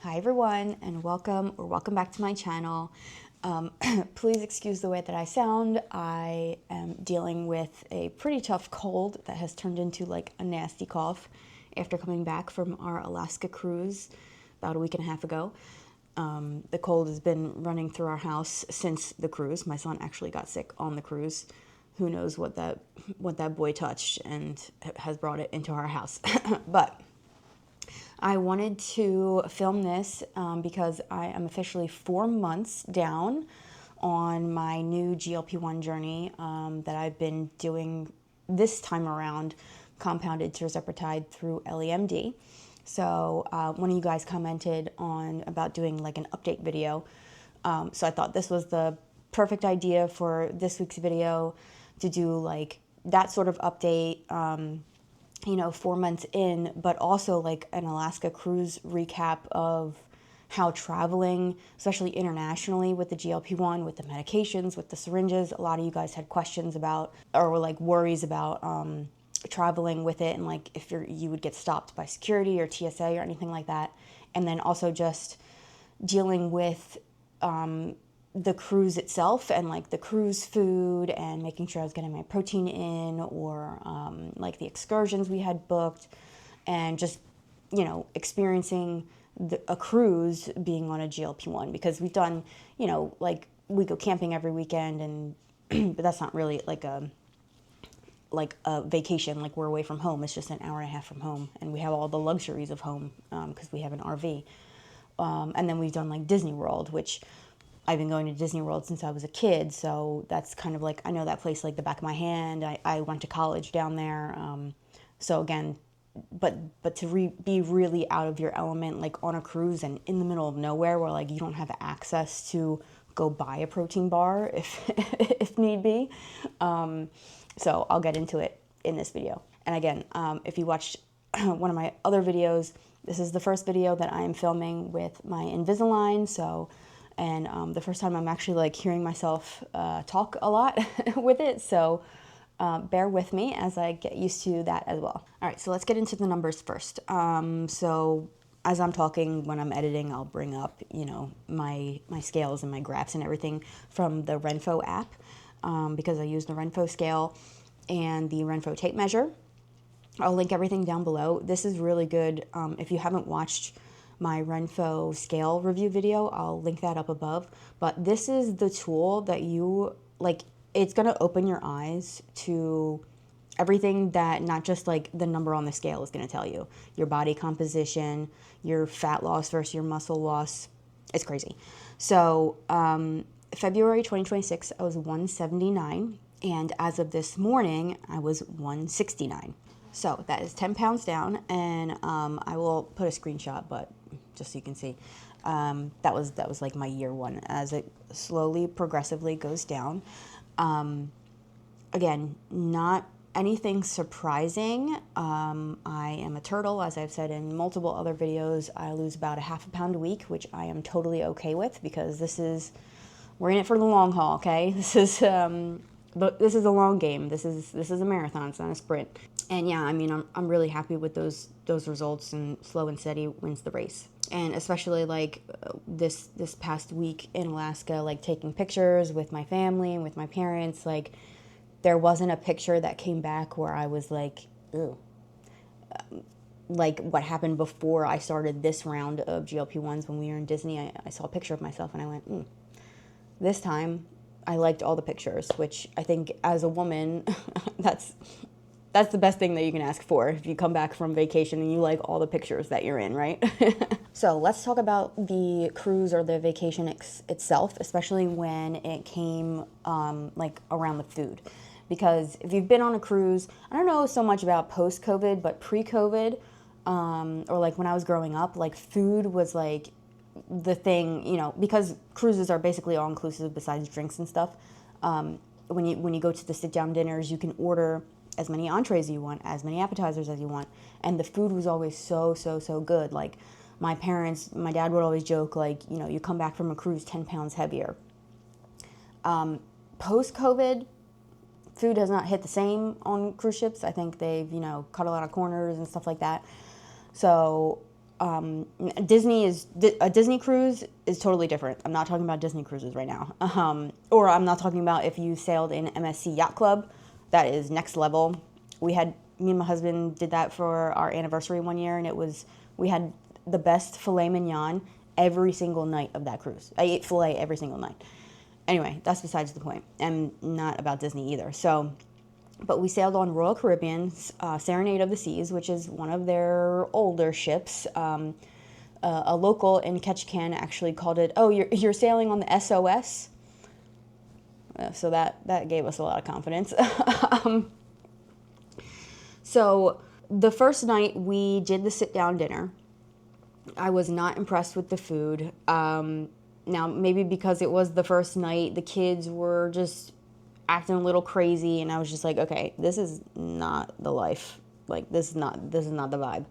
Hi everyone, and welcome back to my channel. Please excuse the way that I sound. I am dealing with a pretty tough cold that has turned into like a nasty cough after coming back from our Alaska cruise about a week and a half ago. The cold has been running through our house since the cruise. My son actually got sick on the cruise. Who knows what that boy touched and has brought it into our house. But I wanted to film this because I am officially 4 months down on my new GLP-1 journey that I've been doing this time around, compounded tirzepatide through LEMD. So one of you guys commented on about doing like an update video. So I thought this was the perfect idea for this week's video to do like that sort of update. 4 months in, but also like an Alaska cruise recap of how traveling, especially internationally with the GLP-1, with the medications, with the syringes, a lot of you guys had questions about or were like worries about traveling with it and like if you would get stopped by security or TSA or anything like that. And then also just dealing with the cruise itself and like the cruise food and making sure I was getting my protein in or like the excursions we had booked and just, experiencing a cruise being on a GLP-1 because we've done, like we go camping every weekend and but that's not really like a vacation, like we're away from home. It's just an hour and a half from home and we have all the luxuries of home because we have an RV. And then we've done like Disney World, which I've been going to Disney World since I was a kid, so that's kind of like, I know that place like the back of my hand. I went to college down there. So again, but to be really out of your element, like on a cruise and in the middle of nowhere where like you don't have access to go buy a protein bar if, if need be. So I'll get into it in this video. And again, if you watched one of my other videos, this is the first video that I am filming with my Invisalign, and the first time I'm actually like hearing myself talk a lot with it, so bear with me as I get used to that as well. All right, so let's get into the numbers first. So as I'm talking, when I'm editing, I'll bring up, my scales and my graphs and everything from the Renpho app because I use the Renpho scale and the Renpho tape measure. I'll link everything down below. This is really good. If you haven't watched my Renpho scale review video, I'll link that up above. But this is the tool that you, like, it's going to open your eyes to everything that not just like the number on the scale is going to tell you. Your body composition, your fat loss versus your muscle loss. It's crazy. So February 2026, I was 179. And as of this morning, I was 169. So that is 10 pounds down, and I will put a screenshot, but just so you can see, that was like my year one as it slowly, progressively goes down. Again, not anything surprising. I am a turtle, as I've said in multiple other videos. I lose about 0.5 pound a week, which I am totally okay with because we're in it for the long haul. Okay, this is a long game. This is a marathon. It's not a sprint. And yeah, I mean, I'm really happy with those results, and slow and steady wins the race. And especially like this past week in Alaska, like taking pictures with my family and with my parents, like there wasn't a picture that came back where I was like, ew. Like what happened before I started this round of GLP-1s when we were in Disney, I saw a picture of myself and I went, This time I liked all the pictures, which I think as a woman, that's the best thing that you can ask for if you come back from vacation and you like all the pictures that you're in, right? So let's talk about the cruise or the vacation itself, especially when it came like around the food. Because if you've been on a cruise, I don't know so much about post-COVID, but pre-COVID, or like when I was growing up, like food was like the thing, because cruises are basically all inclusive besides drinks and stuff. When you go to the sit-down dinners, you can order as many entrees as you want, as many appetizers as you want, and the food was always so good. Like my dad would always joke, like, you come back from a cruise 10 pounds heavier. Post-COVID, food has not hit the same on cruise ships. I think they've, cut a lot of corners and stuff like that. So A Disney cruise is totally different. I'm not talking about Disney cruises right now. Or I'm not talking about if you sailed in MSC Yacht Club. That is next level. Me and my husband did that for our anniversary one year, and we had the best filet mignon every single night of that cruise. I ate filet every single night. Anyway, that's besides the point, and not about Disney either. So, but we sailed on Royal Caribbean's Serenade of the Seas, which is one of their older ships. A local in Ketchikan actually called it, "Oh, you're sailing on the SOS." So that gave us a lot of confidence. So the first night we did the sit-down dinner. I was not impressed with the food. Now, maybe because it was the first night, the kids were just acting a little crazy, and I was just like, okay, this is not the life. Like, this is not the vibe.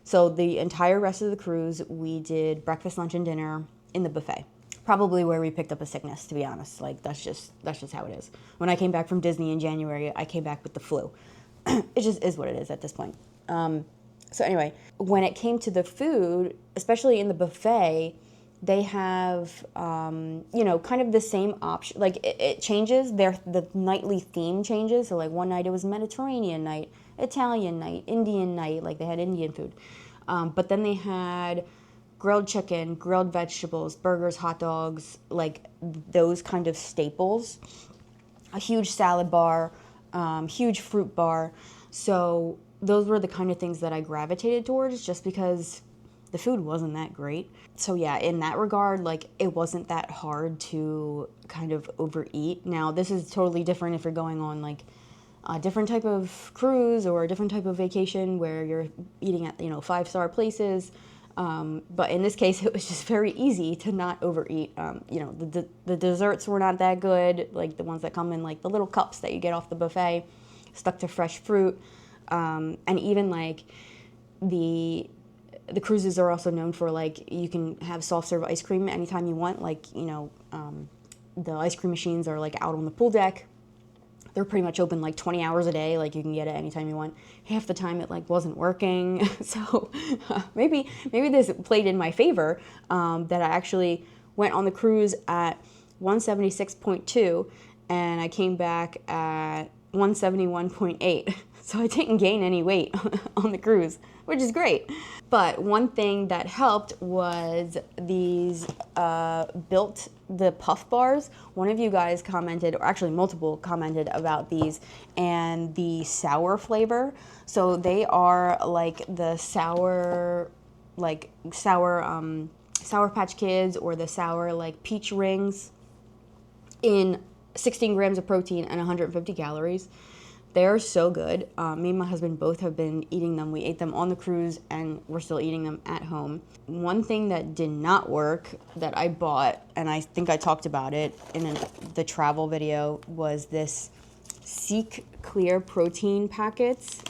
So the entire rest of the cruise, we did breakfast, lunch, and dinner in the buffet. Probably where we picked up a sickness, to be honest. Like, that's just how it is. When I came back from Disney in January, I came back with the flu. It just is what it is at this point. So anyway, when it came to the food, especially in the buffet, they have, kind of the same option. Like, it changes. The nightly theme changes. So, like, one night it was Mediterranean night, Italian night, Indian night. Like, they had Indian food. But then they had grilled chicken, grilled vegetables, burgers, hot dogs, like those kind of staples. A huge salad bar, huge fruit bar. So those were the kind of things that I gravitated towards just because the food wasn't that great. So yeah, in that regard, like, it wasn't that hard to kind of overeat. Now, this is totally different if you're going on like a different type of cruise or a different type of vacation where you're eating at, 5-star places. But in this case, it was just very easy to not overeat. The desserts were not that good, like the ones that come in like the little cups that you get off the buffet, stuck to fresh fruit. And even like the cruises are also known for, like, you can have soft serve ice cream anytime you want. Like, the ice cream machines are like out on the pool deck. They're pretty much open like 20 hours a day. Like, you can get it anytime you want. Half the time it like wasn't working. So maybe this played in my favor, that I actually went on the cruise at 176.2 and I came back at 171.8. So I didn't gain any weight on the cruise, which is great. But one thing that helped was these built the puff bars. One of you guys commented, or actually multiple commented about these and the sour flavor. So they are like the sour Sour Patch Kids or the sour like peach rings in 16 grams of protein and 150 calories. They're so good. Me and my husband both have been eating them. We ate them on the cruise and we're still eating them at home. One thing that did not work that I bought, and I think I talked about it in the travel video, was this Seek Clear protein packets.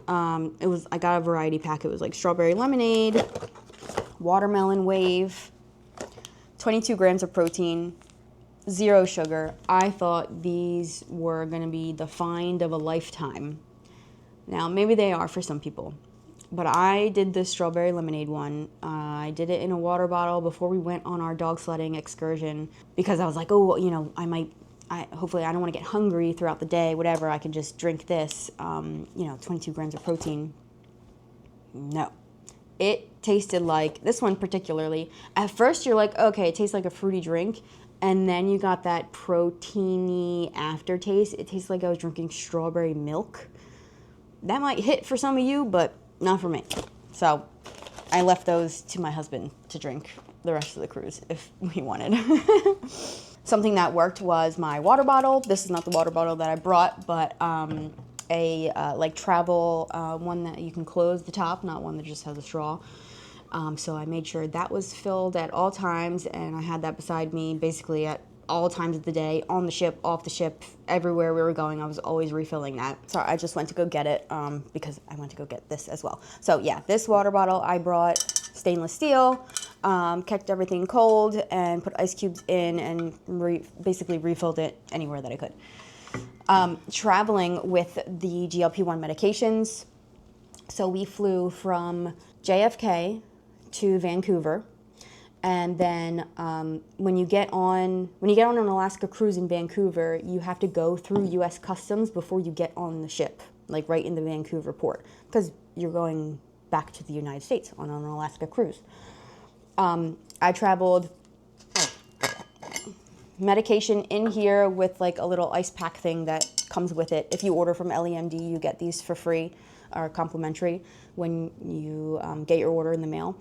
I got a variety pack. It was like strawberry lemonade, watermelon wave, 22 grams of protein, 0 sugar. I thought these were going to be the find of a lifetime. Now, maybe they are for some people, but I did the strawberry lemonade one. I did it in a water bottle before we went on our dog sledding excursion because I was like, hopefully I don't want to get hungry throughout the day, whatever. I can just drink this, 22 grams of protein. No. It tasted like, this one particularly, at first you're like, okay, it tastes like a fruity drink. And then you got that proteiny aftertaste. It tastes like I was drinking strawberry milk. That might hit for some of you, but not for me. So I left those to my husband to drink the rest of the cruise if we wanted. Something that worked was my water bottle. This is not the water bottle that I brought, but a travel one that you can close the top, not one that just has a straw. So I made sure that was filled at all times, and I had that beside me basically at all times of the day, on the ship, off the ship, everywhere we were going. I was always refilling that. So I just went to go get it because I went to go get this as well. So yeah, this water bottle I brought, stainless steel, kept everything cold and put ice cubes in and basically refilled it anywhere that I could. Traveling with the GLP-1 medications. So we flew from JFK to Vancouver. And then when you get on an Alaska cruise in Vancouver, you have to go through U.S. Customs before you get on the ship, like right in the Vancouver port, because you're going back to the United States on an Alaska cruise. I traveled medication in here with like a little ice pack thing that comes with it. If you order from LEMD, you get these for free or complimentary when you get your order in the mail.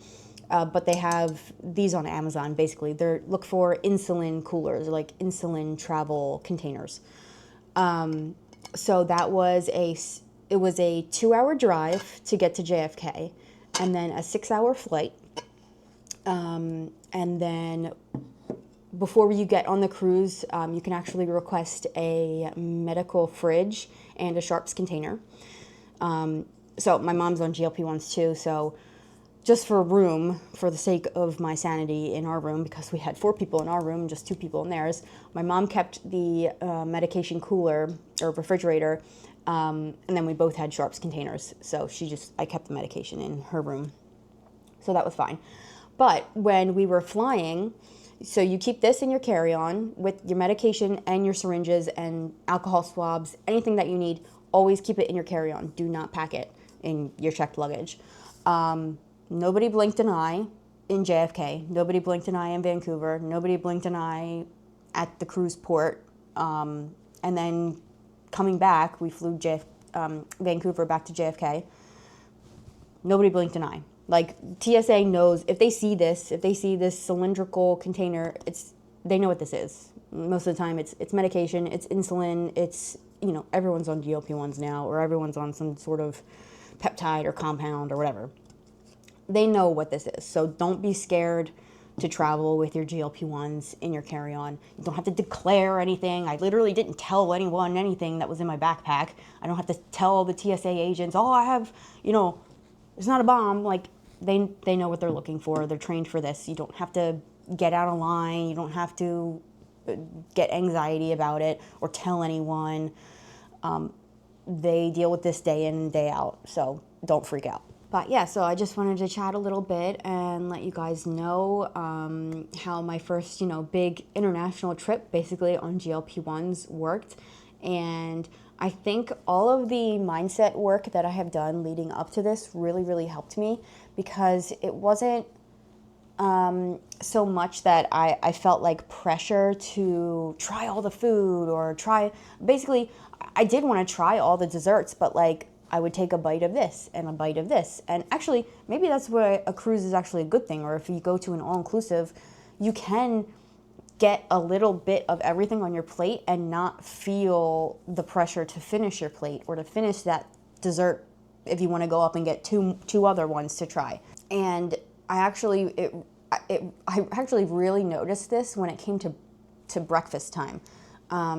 But they have these on Amazon, basically. Look for insulin coolers, like insulin travel containers. So it was a 2-hour drive to get to JFK, and then a 6-hour flight. And then before you get on the cruise, you can actually request a medical fridge and a sharps container. So my mom's on GLP-1s too, so just for room, for the sake of my sanity in our room, because we had 4 people in our room, just 2 people in theirs, my mom kept the medication cooler or refrigerator, and then we both had sharps containers. So I kept the medication in her room. So that was fine. But when we were flying, so you keep this in your carry-on with your medication and your syringes and alcohol swabs, anything that you need, always keep it in your carry-on. Do not pack it in your checked luggage. Nobody blinked an eye in JFK. Nobody blinked an eye in Vancouver. Nobody blinked an eye at the cruise port. And then coming back, we flew Vancouver back to JFK. Nobody blinked an eye. Like, TSA knows, if they see this cylindrical container, they know what this is. Most of the time, it's medication, it's insulin, it's, everyone's on GLP-1s now, or everyone's on some sort of peptide or compound or whatever. They know what this is. So don't be scared to travel with your GLP-1s in your carry-on. You don't have to declare anything. I literally didn't tell anyone anything that was in my backpack. I don't have to tell the TSA agents, I have, it's not a bomb. Like, they know what they're looking for. They're trained for this. You don't have to get out of line. You don't have to get anxiety about it or tell anyone. They deal with this day in and day out, so don't freak out. But yeah, so I just wanted to chat a little bit and let you guys know how my first, big international trip basically on GLP-1s worked. And I think all of the mindset work that I have done leading up to this really, really helped me, because it wasn't so much that I felt like pressure to try all the food or basically, I did want to try all the desserts, but like, I would take a bite of this and a bite of this. And actually, maybe that's where a cruise is actually a good thing, or if you go to an all-inclusive, you can get a little bit of everything on your plate and not feel the pressure to finish your plate or to finish that dessert if you want to go up and get two other ones to try. And I actually really noticed this when it came to breakfast time.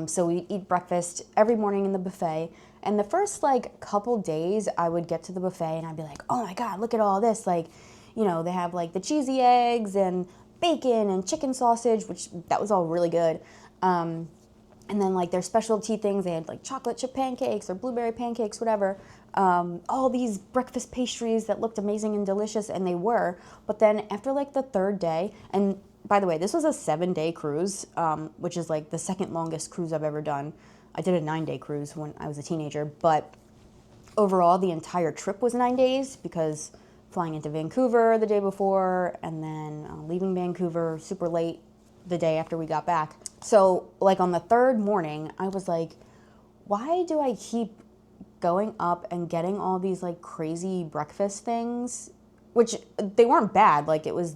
So we eat breakfast every morning in the buffet. And the first couple days I would get to the buffet and I'd be like, oh my God, look at all this. They have the cheesy eggs and bacon and chicken sausage, which that was all really good. And then their specialty things, they had chocolate chip pancakes or blueberry pancakes, whatever. All these breakfast pastries that looked amazing and delicious, and they were. But then after the third day, and by the way, this was a 7-day cruise, which is the second longest cruise I've ever done. I did a 9-day cruise when I was a teenager, but overall the entire trip was 9 days, because flying into Vancouver the day before and then leaving Vancouver super late the day after we got back. So on the third morning, I was like, why do I keep going up and getting all these crazy breakfast things, which they weren't bad. It was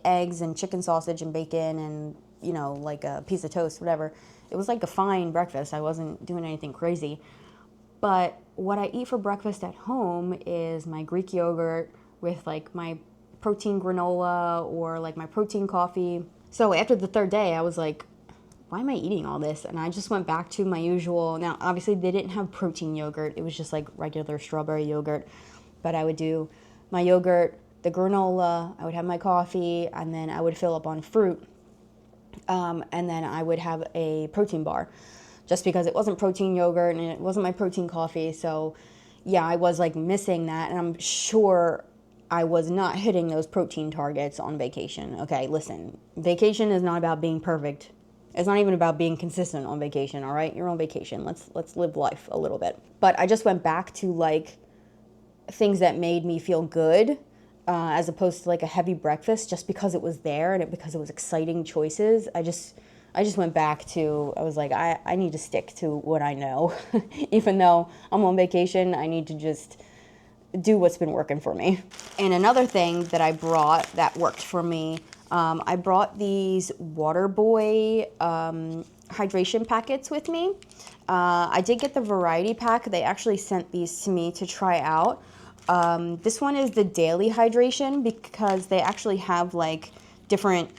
eggs and chicken sausage and bacon and, a piece of toast, whatever. It was a fine breakfast. I wasn't doing anything crazy. But what I eat for breakfast at home is my Greek yogurt with my protein granola or my protein coffee. So after the third day, I was like, why am I eating all this? And I just went back to my usual. Now, obviously, they didn't have protein yogurt. It was just regular strawberry yogurt. But I would do my yogurt, the granola, I would have my coffee, and then I would fill up on fruit. And then I would have a protein bar, just because it wasn't protein yogurt and it wasn't my protein coffee. So yeah, I was missing that. And I'm sure I was not hitting those protein targets on vacation. Okay, listen, vacation is not about being perfect. It's not even about being consistent on vacation, all right? You're on vacation. Let's live life a little bit. But I just went back to like things that made me feel good, as opposed to like a heavy breakfast, just because it was there and because it was exciting choices. I just went back to, I was like, I need to stick to what I know. Even though I'm on vacation, I need to just do what's been working for me. And another thing that I brought that worked for me, I brought these Waterboy hydration packets with me. I did get the variety pack. They actually sent these to me to try out. This one is the daily hydration, because they actually have like different,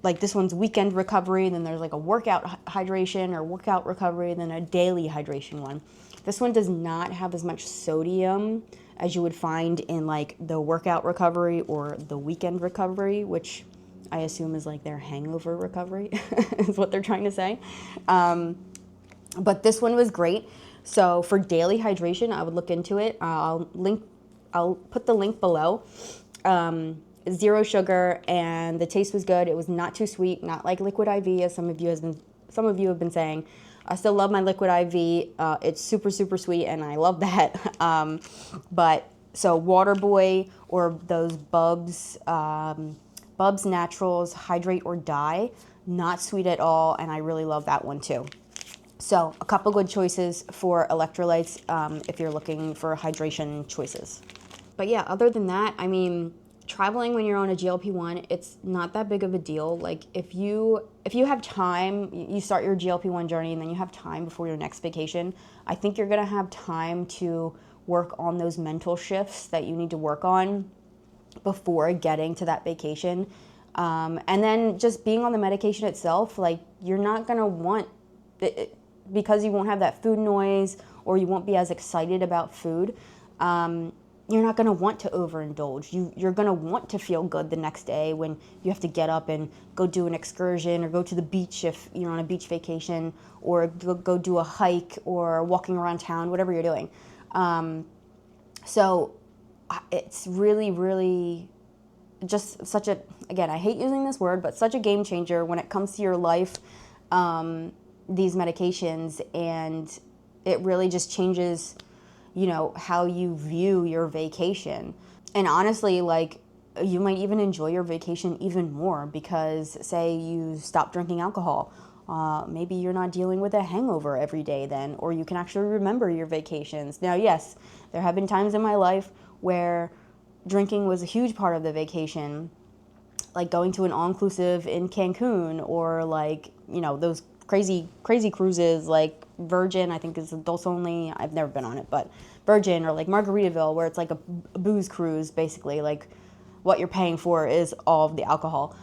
like this one's weekend recovery, then there's like a workout hydration or workout recovery, then a daily hydration one. This one does not have as much sodium as you would find in like the workout recovery or the weekend recovery, which I assume is like their hangover recovery is what they're trying to say. But this one was great. So for daily hydration, I would look into it. I'll put the link below. 0 sugar, and the taste was good. It was not too sweet, not like liquid IV, as some of you have been saying. I still love my liquid IV. It's super, super sweet, and I love that. But so Waterboy or those Bubs Naturals Hydrate or Die, not sweet at all, and I really love that one too. So a couple good choices for electrolytes if you're looking for hydration choices. But yeah, other than that, I mean, traveling when you're on a GLP-1, it's not that big of a deal. Like if you have time, you start your GLP-1 journey and then you have time before your next vacation, I think you're gonna have time to work on those mental shifts that you need to work on before getting to that vacation. And then just being on the medication itself, like you're not gonna want it, because you won't have that food noise or you won't be as excited about food. You're not going to want to overindulge. You're going to want to feel good the next day when you have to get up and go do an excursion or go to the beach if you're on a beach vacation, or go do a hike or walking around town, whatever you're doing. So it's really, really just such a, again, I hate using this word, but such a game changer when it comes to your life, these medications, and it really just changes, you know, how you view your vacation. And honestly, like, you might even enjoy your vacation even more because, say, you stop drinking alcohol. Maybe you're not dealing with a hangover every day then, or you can actually remember your vacations. Now, yes, there have been times in my life where drinking was a huge part of the vacation, like going to an all-inclusive in Cancun, or like, you know, those crazy cruises like Virgin, I think is adults only. I've never been on it, but Virgin, or like Margaritaville, where it's like a booze cruise, basically. Like what you're paying for is all of the alcohol.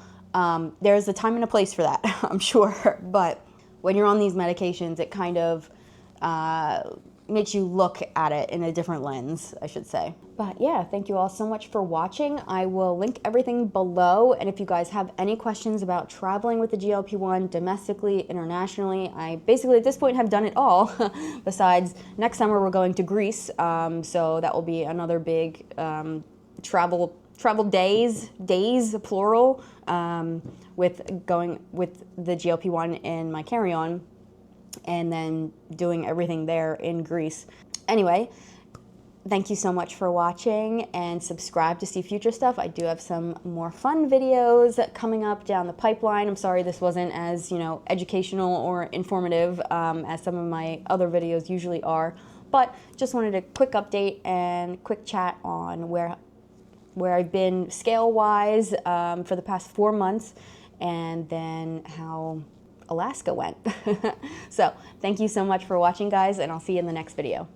There's a time and a place for that, I'm sure. But when you're on these medications, it kind of makes you look at it in a different lens, I should say. But yeah, thank you all so much for watching. I will link everything below, and if you guys have any questions about traveling with the GLP-1 domestically, internationally, I basically at this point have done it all. Besides, next summer we're going to Greece, so that will be another big travel days plural, with going with the GLP-1 in my carry-on, and then doing everything there in Greece. Anyway, thank you so much for watching, and subscribe to see future stuff. I do have some more fun videos coming up down the pipeline. I'm sorry this wasn't as, you know, educational or informative as some of my other videos usually are, but just wanted a quick update and quick chat on where I've been scale-wise for the past 4 months, and then how Alaska went. So thank you so much for watching, guys, and I'll see you in the next video.